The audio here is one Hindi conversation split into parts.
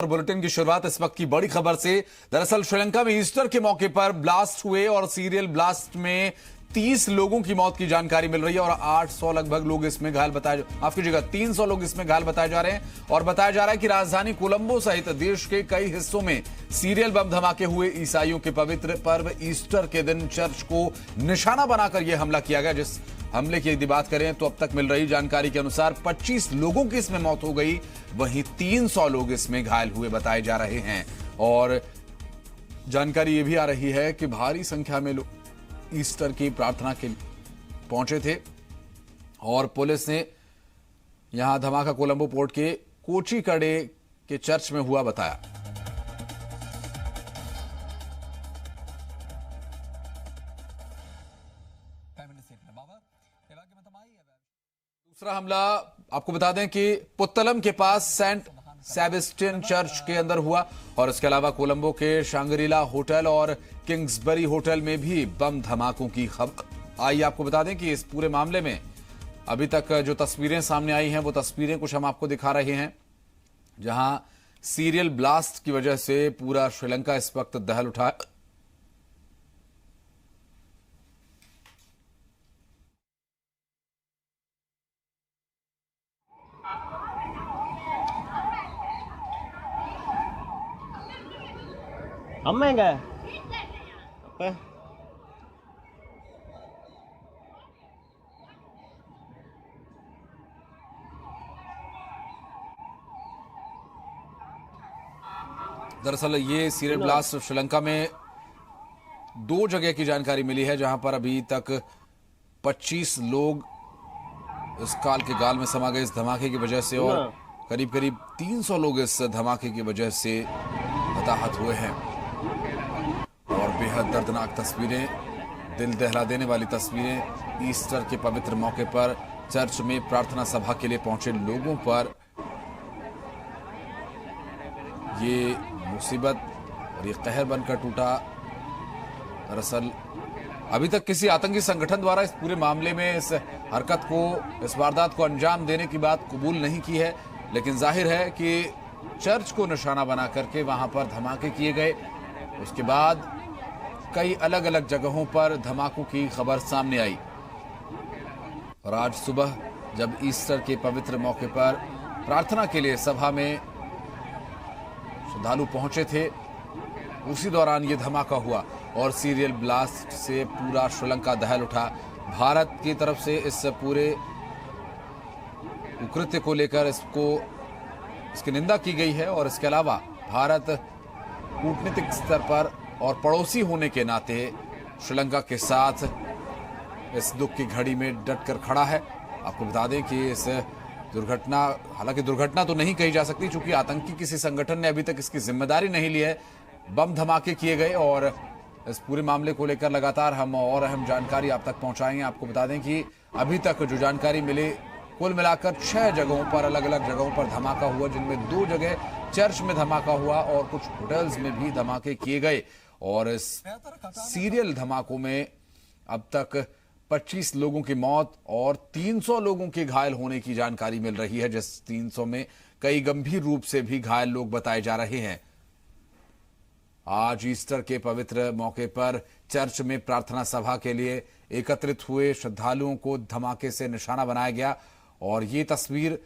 बुलेटिन की शुरुआत इस वक्त की बड़ी खबर से। दरअसल श्रीलंका में ईस्टर के मौके पर ब्लास्ट हुए और सीरियल ब्लास्ट में 30 लोगों की मौत की जानकारी मिल रही है और 800 लगभग लोग इसमें घायल बताए, माफ कीजिएगा 300 लोग इसमें घायल बताए जा रहे हैं। और बताया जा रहा है कि राजधानी कोलंबो सहित देश के कई हिस्सों में सीरियल बम धमाके हुए। ईसाइयों के पवित्र पर्व ईस्टर के दिन चर्च को निशाना बनाकर यह हमला किया गया। जिस हमले की यदि बात करें तो अब तक मिल रही जानकारी के अनुसार 25 लोगों की इसमें मौत हो गई, वहीं 300 लोग इसमें घायल हुए बताए जा रहे हैं। और जानकारी यह भी आ रही है कि भारी संख्या में लोग ईस्टर की प्रार्थना के लिए पहुंचे थे और पुलिस ने यहां धमाका कोलंबो पोर्ट के कोचीकड़े के चर्च में हुआ बताया। दूसरा हमला आपको बता दें कि पुत्तलम के पास सेंट सेबेस्टियन चर्च के अंदर हुआ और इसके अलावा कोलंबो के शांग्रीला होटल और किंग्सबरी होटल में भी बम धमाकों की खबर आई। आपको बता दें कि इस पूरे मामले में अभी तक जो तस्वीरें सामने आई हैं वो तस्वीरें कुछ हम आपको दिखा रहे हैं, जहां सीरियल ब्लास्ट की वजह से पूरा श्रीलंका इस वक्त दहल उठा। அம்மாங்க அப்ப दरअसल ये सीरियल ब्लास्ट श्रीलंका में 2 जगह की जानकारी मिली है, जहां पर अभी तक 25 लोग इस काल के गाल में समा गए इस धमाके की वजह से और करीब करीब 300 लोग इस धमाके की वजह से हताहत हुए हैं। और बेहद दर्दनाक तस्वीरें, दिल दहला देने वाली तस्वीरें। ईस्टर के पवित्र मौके पर चर्च में प्रार्थना सभा के लिए पहुंचे लोगों पर ये मुसीबत और ये कहर बनकर टूटा। दरअसल अभी तक किसी आतंकी संगठन द्वारा इस पूरे मामले में इस हरकत को, इस वारदात को अंजाम देने की बात कबूल नहीं की है, लेकिन जाहिर है कि चर्च को निशाना बना करके वहां पर धमाके किए गए। उसके बाद कई अलग अलग जगहों पर धमाकों की खबर सामने आई और आज सुबह जब ईस्टर के पवित्र मौके पर प्रार्थना के लिए सभा में श्रद्धालु पहुंचे थे, उसी दौरान ये धमाका हुआ और सीरियल ब्लास्ट से पूरा श्रीलंका दहल उठा। भारत की तरफ से इस पूरे कुकृत्य को लेकर इसकी निंदा की गई है और इसके अलावा भारत कूटनीतिक स्तर पर और पड़ोसी होने के नाते श्रीलंका के साथ इस दुख की घड़ी में डटकर खड़ा है। आपको बता दें कि इस दुर्घटना, हालांकि दुर्घटना तो नहीं कही जा सकती क्योंकि आतंकी किसी संगठन ने अभी तक इसकी जिम्मेदारी नहीं ली है। बम धमाके किए गए और इस पूरे मामले को लेकर लगातार हम और अहम जानकारी आप तक पहुंचाएंगे। आपको बता दें कि अभी तक जो जानकारी मिली, कुल मिलाकर 6 जगहों पर, अलग अलग जगहों पर धमाका हुआ, जिनमें 2 जगह चर्च में धमाका हुआ और कुछ होटल्स में भी धमाके किए गए। और इस सीरियल धमाकों में अब तक 25 लोगों की मौत और 300 लोगों के घायल होने की जानकारी मिल रही है, जिस 300 में कई गंभीर रूप से भी घायल लोग बताए जा रहे हैं। आज ईस्टर के पवित्र मौके पर चर्च में प्रार्थना सभा के लिए एकत्रित हुए श्रद्धालुओं को धमाके से निशाना बनाया गया और ये तस्वीर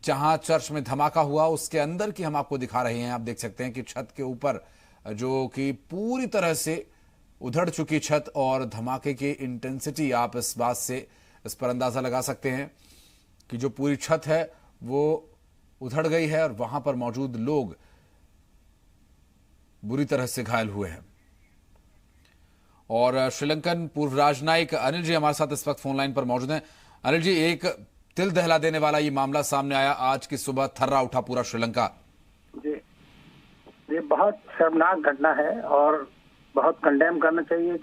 जहां चर्च में धमाका हुआ उसके अंदर की हम आपको दिखा रहे हैं। आप देख सकते हैं कि छत के ऊपर, जो कि पूरी तरह से उधड़ चुकी छत, और धमाके की इंटेंसिटी आप इस बात से इस पर अंदाजा लगा सकते हैं कि जो पूरी छत है वो उधड़ गई है और वहां पर मौजूद लोग बुरी तरह से घायल हुए हैं। और श्रीलंकन पूर्व राजनयिक अनिल जी हमारे साथ इस वक्त फोन लाइन पर मौजूद हैं। अनिल जी, एक दिल दहला देने वाला ये मामला सामने आया आज की सुबह, थर्रा उठा पूरा श्रीलंका। जी, ये बहुत शर्मनाक घटना है और बहुत कंडेम करना चाहिए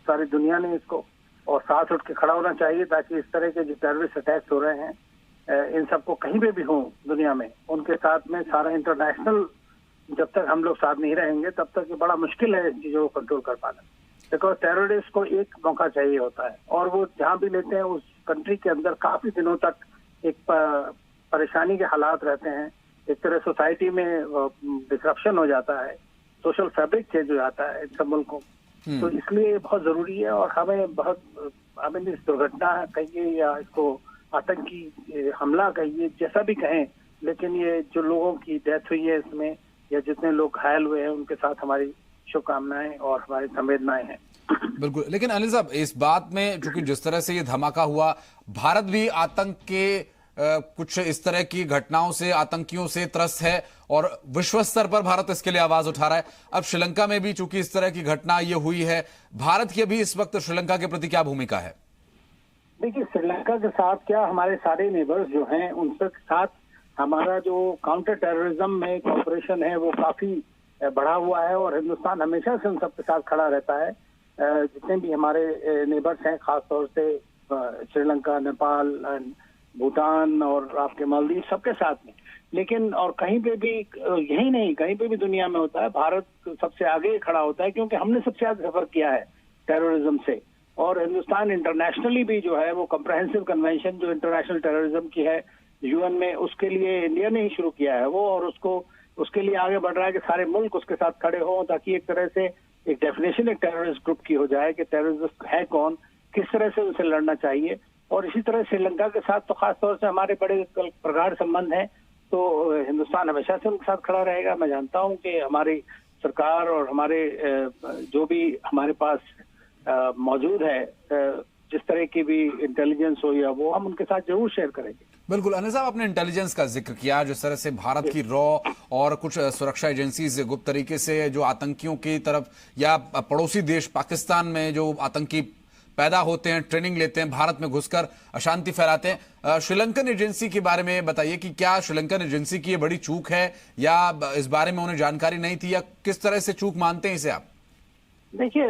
सारी दुनिया ने इसको, और साथ उठ के खड़ा होना चाहिए ताकि इस तरह के जो टेररिस्ट अटैक्स हो रहे हैं इन सबको कहीं पे भी हो दुनिया में, उनके साथ में सारा इंटरनेशनल, जब तक हम लोग साथ नहीं रहेंगे तब तक ये बड़ा मुश्किल है इन चीजों को कंट्रोल कर पाना। बिकॉज टेररिस्ट को एक मौका चाहिए होता है और वो जहाँ भी लेते हैं उस कंट्री के अंदर काफी दिनों तक एक परेशानी के हालात रहते हैं एक तरह सोसाइटी में डिसरप्शन हो जाता है, सोशल फैब्रिक चेंज हो जाता है इन सब मुल्कों। तो इसलिए बहुत जरूरी है और हमें इस दुर्घटना कहिए या इसको आतंकी हमला कहिए, जैसा भी कहें, लेकिन ये जो लोगों की डेथ हुई है इसमें या जितने लोग घायल हुए हैं उनके साथ हमारी शुभकामनाएं और हमारी संवेदनाएं हैं। बिल्कुल, लेकिन अनिल साहब इस बात में चूंकि जिस तरह से ये धमाका हुआ, भारत भी आतंक के कुछ इस तरह की घटनाओं से, आतंकियों से त्रस्त है और विश्व स्तर पर भारत इसके लिए आवाज उठा रहा है। अब श्रीलंका में भी चूंकि इस तरह की घटना ये हुई है, भारत की अभी इस वक्त श्रीलंका के प्रति क्या भूमिका है? देखिए, श्रीलंका के साथ क्या, हमारे सारे नेबर्स जो हैं उनके साथ हमारा जो काउंटर टेररिज्म में कॉपरेशन है वो काफी बढ़ा हुआ है और हिंदुस्तान हमेशा से उन सबके साथ खड़ा रहता है। जितने भी हमारे नेबर्स हैं, खासतौर से श्रीलंका, नेपाल, भूटान और आपके मालदीव, सबके साथ में। लेकिन और कहीं पे भी, यही नहीं कहीं पे भी दुनिया में होता है, भारत सबसे आगे खड़ा होता है क्योंकि हमने सबसे ज्यादा सफर किया है टेररिज्म से। और हिंदुस्तान इंटरनेशनली भी जो है वो कम्प्रहेंसिव कन्वेंशन जो इंटरनेशनल टेररिज्म की है यूएन में, उसके लिए इंडिया ने ही शुरू किया है वो, और उसके लिए आगे बढ़ रहा है कि सारे मुल्क उसके साथ खड़े हों ताकि एक तरह से एक डेफिनेशन एक टेररिस्ट ग्रुप की हो जाए कि टेररिस्ट है कौन, किस तरह से उनसे लड़ना चाहिए। और इसी तरह श्रीलंका के साथ तो खासतौर से हमारे बड़े प्रगाढ़ संबंध हैं, तो हिंदुस्तान हमेशा से उनके साथ खड़ा रहेगा। मैं जानता हूं कि हमारी सरकार और हमारे जो भी हमारे पास मौजूद है, जिस तरह की भी इंटेलिजेंस हो या वो, हम उनके साथ जरूर शेयर करेंगे। बिल्कुल, अनिल साहब आपने इंटेलिजेंस का जिक्र किया, जिस तरह से भारत की रॉ और कुछ सुरक्षा एजेंसीज गुप्त तरीके से जो आतंकियों की तरफ या पड़ोसी देश पाकिस्तान में जो आतंकी पैदा होते हैं, ट्रेनिंग लेते हैं, भारत में घुसकर अशांति फैलाते हैं। श्रीलंकन एजेंसी के बारे में बताइए कि क्या श्रीलंकन एजेंसी की ये बड़ी चूक है या इस बारे में उन्हें जानकारी नहीं थी, या किस तरह से चूक मानते हैं इसे आप? देखिए,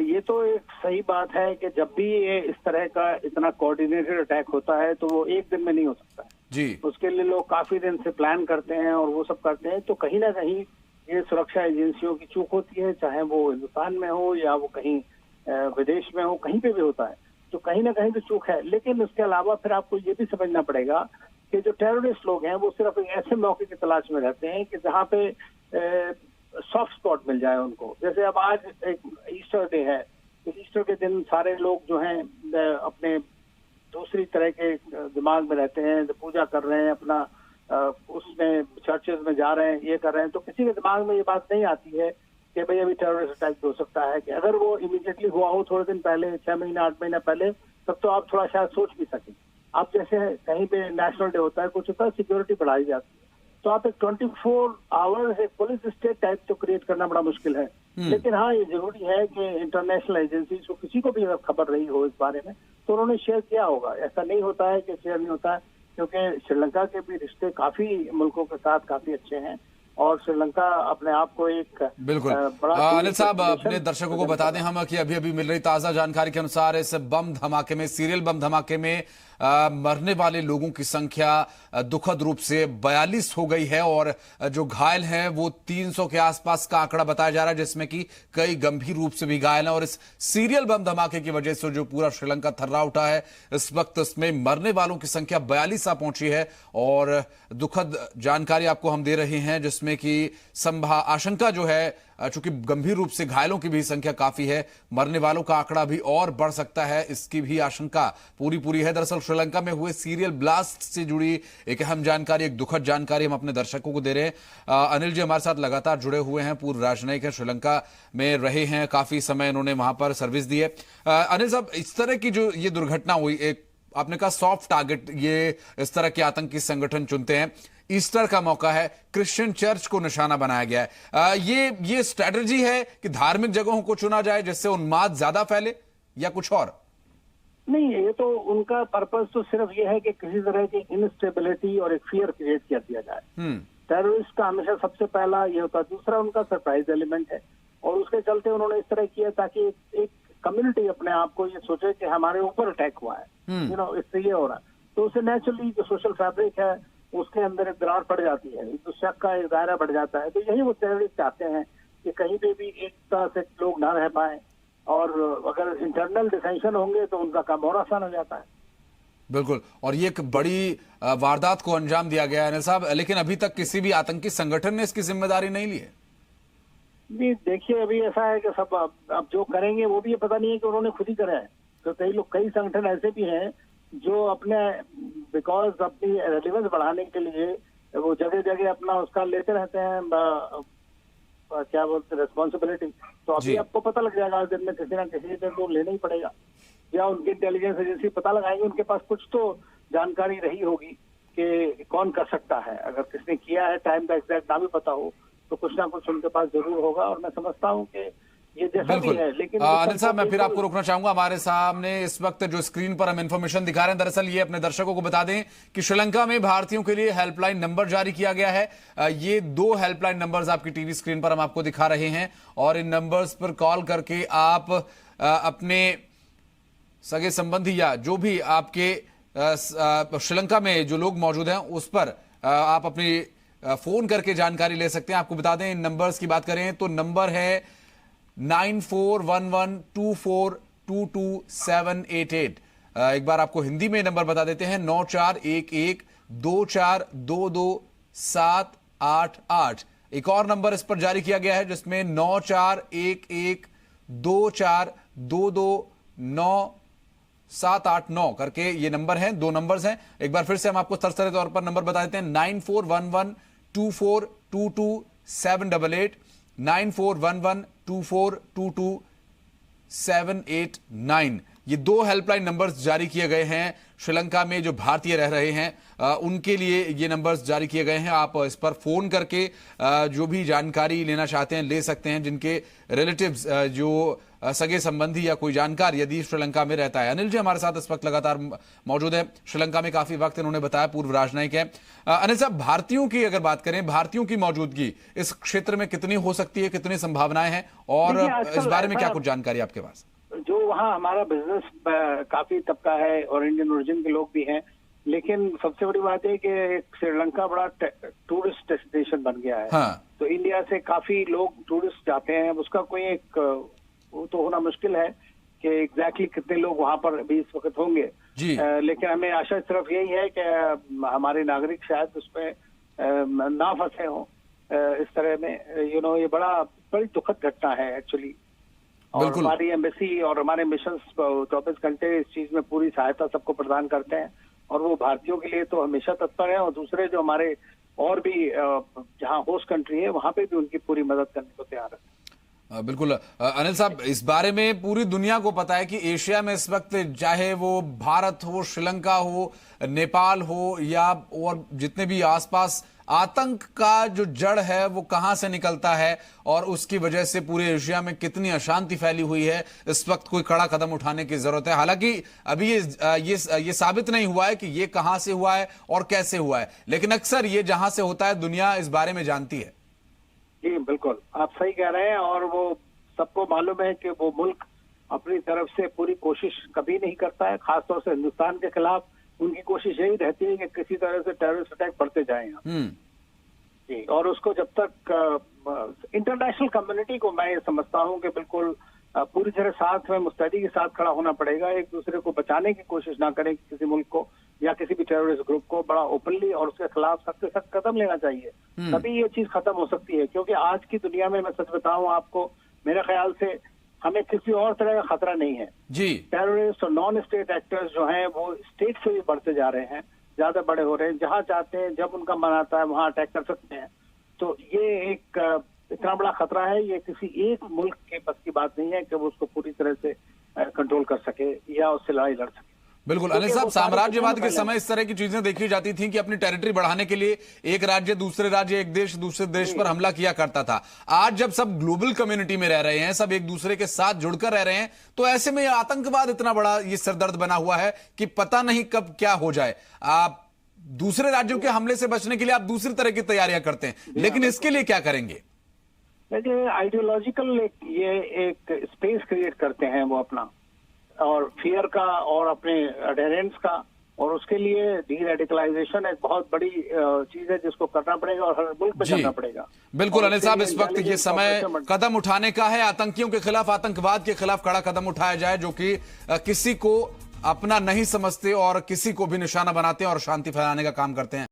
ये तो एक सही बात है कि जब भी ये इस तरह का इतना कोऑर्डिनेटेड अटैक होता है तो वो एक दिन में नहीं हो सकता जी। उसके लिए लोग काफी दिन से प्लान करते हैं और वो सब करते हैं। तो कहीं ना कहीं ये सुरक्षा एजेंसियों की चूक होती है, चाहे वो हिंदुस्तान में हो या वो कहीं विदेश में हो, कहीं पे भी होता है। तो कहीं ना कहीं तो चूक है। लेकिन उसके अलावा फिर आपको ये भी समझना पड़ेगा कि जो टेररिस्ट लोग हैं वो सिर्फ एक ऐसे मौके की तलाश में रहते हैं कि जहाँ पे सॉफ्ट स्पॉट मिल जाए उनको। जैसे अब आज एक ईस्टर डे है, इस ईस्टर के दिन सारे लोग जो हैं अपने दूसरी तरह के दिमाग में रहते हैं, पूजा कर रहे हैं, अपना उसमें चर्चेज में जा रहे हैं, ये कर रहे हैं। तो किसी के दिमाग में ये बात नहीं आती है कि भाई अभी टेररिस्ट अटैक हो सकता है। कि अगर वो इमीडिएटली हुआ हो थोड़े दिन पहले, 6 महीना 8 महीना पहले, तब तो आप थोड़ा शायद सोच भी सकें। आप जैसे कहीं पे नेशनल डे होता है, कुछ होता है, सिक्योरिटी बढ़ाई जाती है, तो आप एक 24 आवर्स एक पुलिस स्टेट टाइप तो क्रिएट करना बड़ा मुश्किल है। लेकिन हाँ, ये जरूरी है कि इंटरनेशनल एजेंसीज को किसी को भी अगर खबर रही हो इस बारे में तो उन्होंने शेयर किया होगा। ऐसा नहीं होता है कि शेयर नहीं होता है, क्योंकि श्रीलंका के भी रिश्ते काफी मुल्कों के साथ काफी अच्छे हैं और श्रीलंका अपने आप को एक बिल्कुल अनिल साहब अपने दर्शकों को बता दें हम कि अभी अभी मिल रही ताजा जानकारी के अनुसार इस बम धमाके में, सीरियल बम धमाके में मरने वाले लोगों की संख्या दुखद रूप से 42 हो गई है और जो घायल हैं वो 300 के आसपास का आंकड़ा बताया जा रहा है, जिसमें कि कई गंभीर रूप से भी घायल हैं। और इस सीरियल बम धमाके की वजह से जो पूरा श्रीलंका थर्रा उठा है, इस वक्त इसमें मरने वालों की संख्या 42 पहुंची है। और दुखद जानकारी आपको हम दे रहे हैं जिसमें कि आशंका जो है, चूंकि गंभीर रूप से घायलों की भी संख्या काफी है, मरने वालों का आंकड़ा भी और बढ़ सकता है, इसकी भी आशंका पूरी है। दरअसल श्रीलंका में हुए सीरियल ब्लास्ट से जुड़ी एक अहम जानकारी, एक दुखद जानकारी हम अपने दर्शकों को दे रहे हैं। अनिल जी हमारे साथ लगातार जुड़े हुए हैं, पूर्व राजनयिक है, श्रीलंका में रहे हैं, काफी समय इन्होंने वहां पर सर्विस दी है। अनिल साहब, इस तरह की जो ये दुर्घटना हुई, एक आपने कहा सॉफ्ट टारगेट ये इस तरह के आतंकी संगठन चुनते हैं, ईस्टर का मौका है, क्रिश्चियन चर्च को निशाना बनाया गया है, ये स्ट्रेटजी है कि धार्मिक जगहों को चुना जाए जिससे उन्माद ज्यादा फैले, या कुछ और? नहीं, ये तो उनका पर्पस तो सिर्फ ये है कि किसी तरह की इनस्टेबिलिटी और एक फियर क्रिएट कर दिया जाए। टेररिस्ट का हमेशा सबसे पहला ये होता है। दूसरा उनका सरप्राइज एलिमेंट है और उसके चलते उन्होंने इस तरह किया ताकि एक कम्युनिटी अपने आप को ये सोचे कि हमारे ऊपर अटैक हुआ है, इससे ये हो रहा है। तो उससे नेचुरली जो सोशल फैब्रिक है उसके अंदर एक दरार पड़ जाती है, तो शक का एक दायरा बढ़ जाता है। तो यही वो टेररिस्ट चाहते हैं कि कहीं पे भी एकता से लोग ना रह पाए, और अगर इंटरनल डिसेंशन होंगे तो उनका काम और आसान हो जाता है। बिल्कुल, और ये एक बड़ी वारदात को अंजाम दिया गया है अनिल साहब, लेकिन अभी तक किसी भी आतंकी संगठन ने इसकी जिम्मेदारी नहीं ली है। नहीं, देखिए अभी ऐसा है कि सब अब जो करेंगे वो भी ये पता नहीं है कि उन्होंने खुद ही करा है। तो कई संगठन ऐसे भी हैं जो अपने बिकॉज अपनी रेलिवेंस बढ़ाने के लिए वो जगह जगह अपना उसका लेते रहते हैं, क्या बोलते हैं, रिस्पॉन्सिबिलिटी। तो अभी आपको पता लग जाएगा आज दिन में किसी ना किसी से तो लेना ही पड़ेगा, या उनकी इंटेलिजेंस एजेंसी पता लगाएंगे, उनके पास कुछ तो जानकारी रही होगी कि कौन कर सकता है। अगर किसने किया है, टाइम का एग्जैक्ट ना भी पता हो, तो कुछ ना कुछ उनके पास जरूर होगा। और मैं समझता हूँ कि ये जैसा भी है, लेकिन अनिल साहब मैं फिर आपको रोकना चाहूंगा। हमारे सामने इस वक्त जो स्क्रीन पर हम इंफॉर्मेशन दिखा रहे हैं, दरअसल ये अपने दर्शकों को बता दें कि श्रीलंका में भारतीयों के लिए हेल्पलाइन नंबर जारी किया गया है। ये 2 हेल्पलाइन नंबर्स आपकी टीवी स्क्रीन पर हम आपको दिखा रहे हैं, और इन नंबर्स पर कॉल करके आप अपने सगे संबंधी या जो भी आपके श्रीलंका में जो लोग मौजूद हैं उस पर आप अपनी फोन करके जानकारी ले सकते हैं। आपको बता दें, इन नंबर्स की बात करें तो नंबर है 941124227888। एक बार आपको हिंदी में नंबर बता देते हैं, 941124227888। एक और नंबर इस पर जारी किया गया है जिसमें 941124229789 करके ये नंबर हैं। 2 नंबर्स हैं। एक बार फिर से हम आपको सरसरी तौर पर नंबर बता देते हैं, 941124227788, 941124227889। ये 2 हेल्पलाइन नंबर्स जारी किए गए हैं श्रीलंका में जो भारतीय रह रहे हैं, उनके लिए ये नंबर्स जारी किए गए हैं। आप इस पर फोन करके जो भी जानकारी लेना चाहते हैं ले सकते हैं, जिनके रिलेटिव्स जो सगे संबंधी या कोई जानकार यदि श्रीलंका में रहता है। अनिल जी हमारे साथ इस वक्त लगातार मौजूद है, श्रीलंका में काफी वक्त इन्होंने बताया, पूर्व राजनयिक है। अनिल साहब, भारतीयों की अगर बात करें, भारतीयों की मौजूदगी इस क्षेत्र में कितनी हो सकती है, कितनी संभावनाएं हैं, और इस बारे में क्या कुछ जानकारी आपके पास? जो वहाँ हमारा बिजनेस काफी तबका है और इंडियन ओरिजिन के लोग भी हैं, लेकिन सबसे बड़ी बात है कि श्रीलंका बड़ा टूरिस्ट डेस्टिनेशन बन गया है। हाँ। तो इंडिया से काफी लोग टूरिस्ट जाते हैं, उसका कोई एक वो तो होना मुश्किल है कि एग्जैक्टली कितने लोग वहाँ पर अभी इस वक्त होंगे जी। लेकिन हमें आशा सिर्फ यही है कि हमारे नागरिक शायद उसमें ना फंसे हों इस तरह में। ये बड़ी दुखद घटना है एक्चुअली, और हमारी एम्बेसी और हमारे मिशन 24 घंटे इस चीज में पूरी सहायता सबको प्रदान करते हैं, और वो भारतीयों के लिए तो हमेशा तत्पर है, और दूसरे जो हमारे और भी जहाँ होस्ट कंट्री है वहां पे भी उनकी पूरी मदद करने को तैयार है। बिल्कुल अनिल साहब, इस बारे में पूरी दुनिया को पता है कि एशिया में इस वक्त चाहे वो भारत हो, श्रीलंका हो, नेपाल हो, या और जितने भी आसपास, आतंक का जो जड़ है वो कहां से निकलता है और उसकी वजह से पूरे एशिया में कितनी अशांति फैली हुई है। इस वक्त कोई कड़ा कदम उठाने की जरूरत है। हालांकि अभी ये साबित नहीं हुआ है कि ये कहां से हुआ है और कैसे हुआ है, लेकिन अक्सर ये जहां से होता है दुनिया इस बारे में जानती है। जी बिल्कुल, आप सही कह रहे हैं, और वो सबको मालूम है कि वो मुल्क अपनी तरफ से पूरी कोशिश कभी नहीं करता है, खासतौर से हिंदुस्तान के खिलाफ उनकी कोशिश यही रहती है कि किसी तरह से टेररिस्ट अटैक बढ़ते जाएं जी। और उसको जब तक इंटरनेशनल कम्युनिटी को मैं ये समझता हूँ कि बिल्कुल पूरी तरह साथ में मुस्तैदी के साथ खड़ा होना पड़ेगा, एक दूसरे को बचाने की कोशिश ना करें किसी मुल्क को या किसी भी टेररिस्ट ग्रुप को, बड़ा ओपनली और उसके खिलाफ सख्त से सख्त कदम लेना चाहिए, तभी ये चीज खत्म हो सकती है। क्योंकि आज की दुनिया में मैं सच बताऊं आपको, मेरे ख्याल से हमें किसी और तरह का खतरा नहीं है जी। टेररिस्ट और नॉन स्टेट एक्टर्स जो हैं वो स्टेट से भी बढ़ते जा रहे हैं, ज्यादा बड़े हो रहे हैं, जहां चाहते हैं जब उनका मन आता है वहां अटैक कर सकते हैं। तो ये एक इतना बड़ा खतरा है, ये किसी एक मुल्क के बस की बात नहीं है कि वो उसको पूरी तरह से कंट्रोल कर सके या उससे लड़ाई लड़ सके। बिल्कुल अनिल साहब, साम्राज्यवाद के समय इस तरह की चीजें देखी जाती थी कि अपनी टेरिटरी बढ़ाने के लिए एक राज्य दूसरे राज्य, एक देश दूसरे देश पर हमला किया करता था। आज जब सब ग्लोबल कम्युनिटी में रह रहे हैं, सब एक दूसरे के साथ जुड़कर रह रहे हैं, तो ऐसे में आतंकवाद इतना बड़ा ये सरदर्द बना हुआ है कि पता नहीं कब क्या हो जाए। आप दूसरे राज्यों के हमले से बचने के लिए आप दूसरी तरह की तैयारियां करते हैं, लेकिन इसके लिए क्या करेंगे? देखिए, आइडियोलॉजिकल ये एक स्पेस क्रिएट करते हैं वो अपना, और फियर का और अपने अडेरेंस का, और उसके लिए डी रेडिकलाइजेशन एक बहुत बड़ी चीज है जिसको करना पड़ेगा और हर मुल्क में करना पड़ेगा। बिल्कुल अनिल साहब, इस वक्त ये समय कदम उठाने का है, आतंकियों के खिलाफ, आतंकवाद के खिलाफ कड़ा कदम उठाया जाए जो कि किसी को अपना नहीं समझते और किसी को भी निशाना बनाते हैं और शांति फैलाने का काम करते हैं।